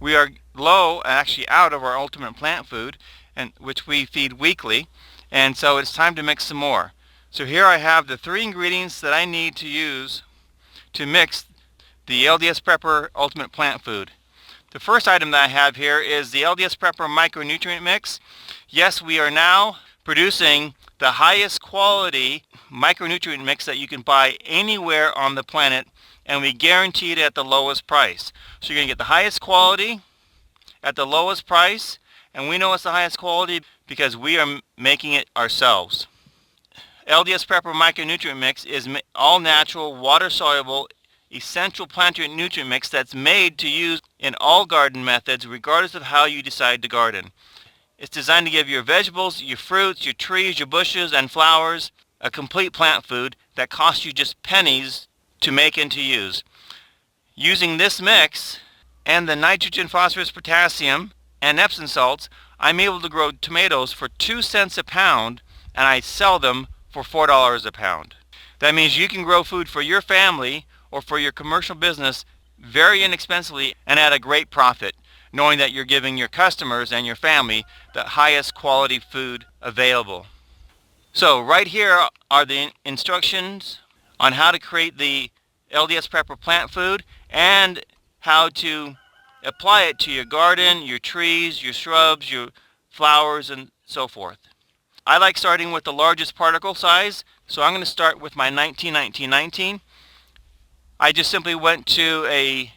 We are low, actually out of our ultimate plant food, and which we feed weekly, and so it's time to mix some more. So here I have the 3 ingredients that I need to use to mix the LDS Prepper Ultimate Plant Food. The first item that I have here is the LDS Prepper Micronutrient Mix. Yes, we are now producing the highest quality micronutrient mix that you can buy anywhere on the planet, and we guarantee it at the lowest price. So you're going to get the highest quality at the lowest price, and we know it's the highest quality because we are making it ourselves. LDS Prepper Micronutrient Mix is all natural, water-soluble, essential plant nutrient mix that's made to use in all garden methods regardless of how you decide to garden. It's designed to give your vegetables, your fruits, your trees, your bushes, and flowers a complete plant food that costs you just pennies to make and to use. Using this mix and the nitrogen, phosphorus, potassium, and Epsom salts, I'm able to grow tomatoes for 2 cents a pound, and I sell them for $4 a pound. That means you can grow food for your family or for your commercial business very inexpensively and at a great profit, knowing that you're giving your customers and your family the highest quality food available. So right here are the instructions on how to create the LDS Prepper plant food and how to apply it to your garden, your trees, your shrubs, your flowers, and so forth. I like starting with the largest particle size, so I'm going to start with my 19-19-19. I just simply went to a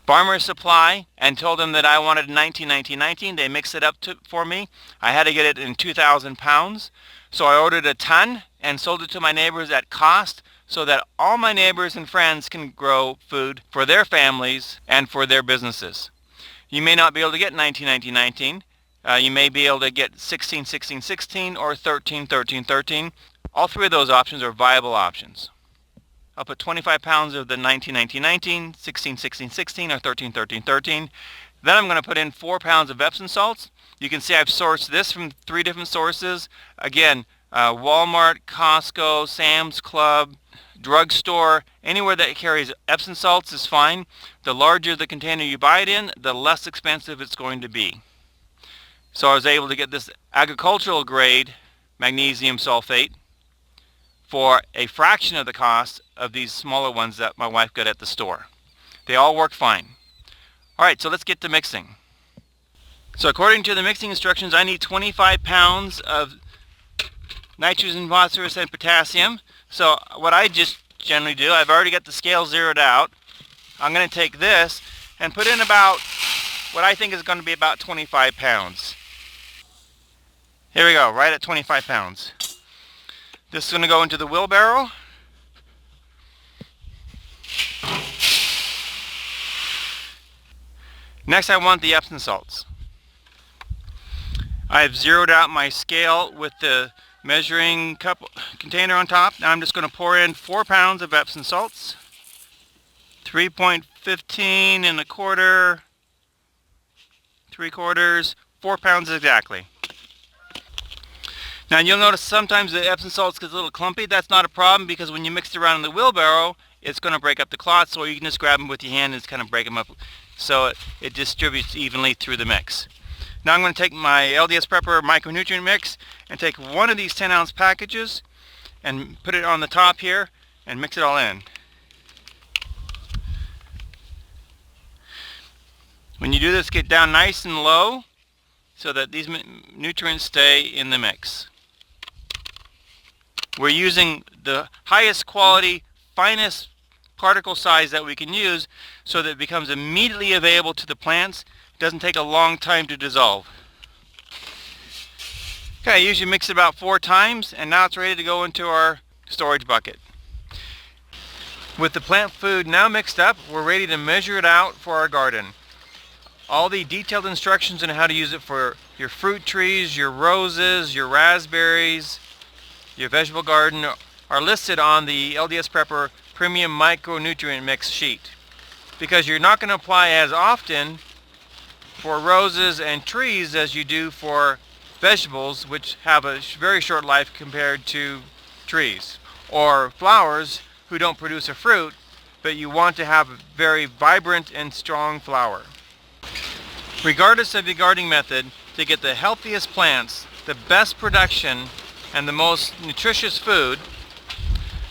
Farmer's Supply and told them that I wanted 19-19-19. They mixed it up for me. I had to get it in 2,000 pounds. So I ordered a ton and sold it to my neighbors at cost so that all my neighbors and friends can grow food for their families and for their businesses. You may not be able to get 19-19-19. You may be able to get 16-16-16 or 13-13-13. All 3 of those options are viable options. I'll put 25 pounds of the 19-19-19, 16-16-16, or 13-13-13. Then I'm going to put in 4 pounds of Epsom salts. You can see I've sourced this from 3 different sources. Again, Walmart, Costco, Sam's Club, drugstore, anywhere that carries Epsom salts is fine. The larger the container you buy it in, the less expensive it's going to be. So I was able to get this agricultural grade magnesium sulfate for a fraction of the cost of these smaller ones that my wife got at the store. They all work fine. Alright, so let's get to mixing. So according to the mixing instructions, I need 25 pounds of nitrogen, phosphorus, and potassium. So what I just generally do, I've already got the scale zeroed out. I'm going to take this and put in about what I think is going to be about 25 pounds. Here we go, right at 25 pounds. This is going to go into the wheelbarrow. Next, I want the Epsom salts. I've zeroed out my scale with the measuring cup container on top. Now I'm just going to pour in 4 pounds of Epsom salts. 3.15 1/4, 3/4, 4 pounds exactly. Now you'll notice sometimes the Epsom salts gets a little clumpy. That's not a problem because when you mix it around in the wheelbarrow, it's going to break up the clots, or you can just grab them with your hand and just kind of break them up so it distributes evenly through the mix. Now I'm going to take my LDS Prepper micronutrient mix and take one of these 10-ounce packages and put it on the top here and mix it all in. When you do this, get down nice and low so that these nutrients stay in the mix. We're using the highest quality, finest particle size that we can use so that it becomes immediately available to the plants. It doesn't take a long time to dissolve. Okay, I usually mix it about 4 times, and now it's ready to go into our storage bucket. With the plant food now mixed up, we're ready to measure it out for our garden. All the detailed instructions on how to use it for your fruit trees, your roses, your raspberries, your vegetable garden are listed on the LDS Prepper Premium Micronutrient Mix sheet. Because you're not going to apply as often for roses and trees as you do for vegetables, which have a very short life compared to trees, or flowers who don't produce a fruit, but you want to have a very vibrant and strong flower. Regardless of your gardening method, to get the healthiest plants, the best production, and the most nutritious food,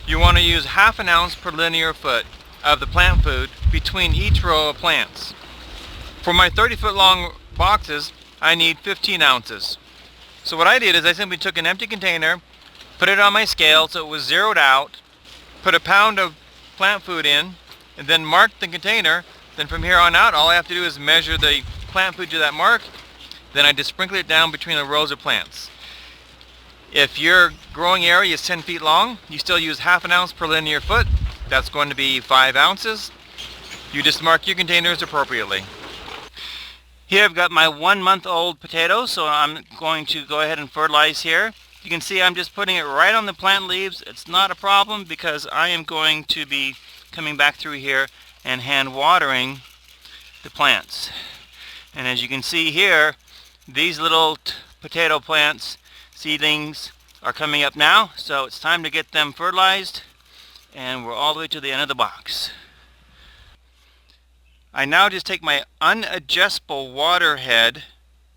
you want to use half an ounce per linear foot of the plant food between each row of plants. For my 30-foot long boxes, I need 15 ounces. So what I did is I simply took an empty container, put it on my scale so it was zeroed out, put a pound of plant food in, and then marked the container. Then from here on out, all I have to do is measure the plant food to that mark. Then I just sprinkle it down between the rows of plants. If your growing area is 10 feet long, you still use half an ounce per linear foot. That's going to be 5 ounces. You just mark your containers appropriately. Here I've got my 1-month-old potatoes, so I'm going to go ahead and fertilize here. You can see I'm just putting it right on the plant leaves. It's not a problem because I am going to be coming back through here and hand watering the plants. And as you can see here, these little potato plants, seedlings, are coming up now, so it's time to get them fertilized, and we're all the way to the end of the box. I now just take my unadjustable water head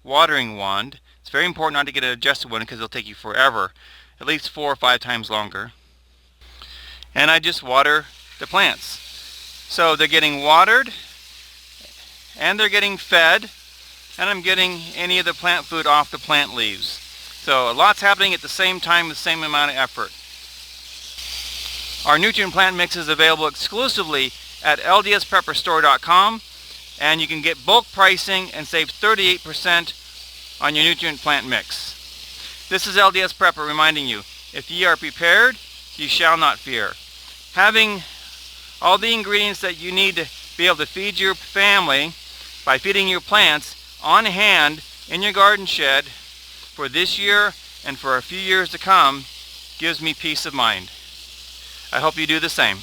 watering wand. It's very important not to get an adjusted one because it'll take you forever, at least 4 or 5 times longer. And I just water the plants. So they're getting watered and they're getting fed, and I'm getting any of the plant food off the plant leaves. So a lot's happening at the same time with the same amount of effort. Our nutrient plant mix is available exclusively at LDSPrepperstore.com, and you can get bulk pricing and save 38% on your nutrient plant mix. This is LDS Prepper reminding you, if ye are prepared, ye shall not fear. Having all the ingredients that you need to be able to feed your family by feeding your plants on hand in your garden shed for this year and for a few years to come gives me peace of mind. I hope you do the same.